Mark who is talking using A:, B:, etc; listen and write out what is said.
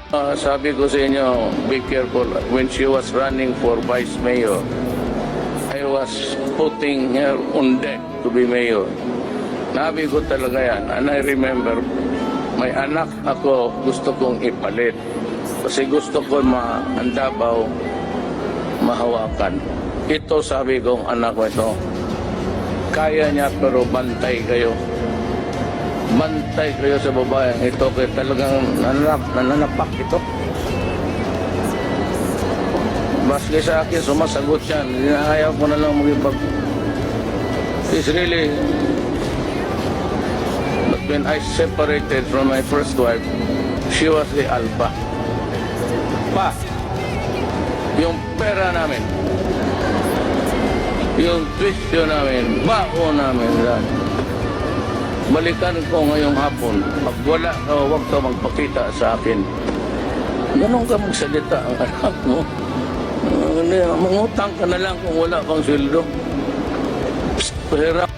A: Sabi ko sa inyo, be careful. When she was running for vice mayor, I was putting her on deck to be mayor. Nabi ko talaga yan. And I remember, may anak ako gusto kong ipalit. Kasi gusto ko ang Davao mahawakan. Ito sabi kong anak ko ito, kaya niya pero bantay kayo. Bantay kayo sa babae. Ito kaya talagang nananapak ito. Baski sa akin, sumasagot yan. Ayaw ko na lang magipag... It's really... But when I separated from my first wife, she was the alpha. Pa, yung pera namin, yung tuition namin, bao namin lang. Balikan ko ngayong hapon. Pag wala ka, huwag ka magpakita sa akin. Ganon ka magsalita ang anak mo. Mangutang ka na lang kung wala pang sweldo. Psst, pahirap.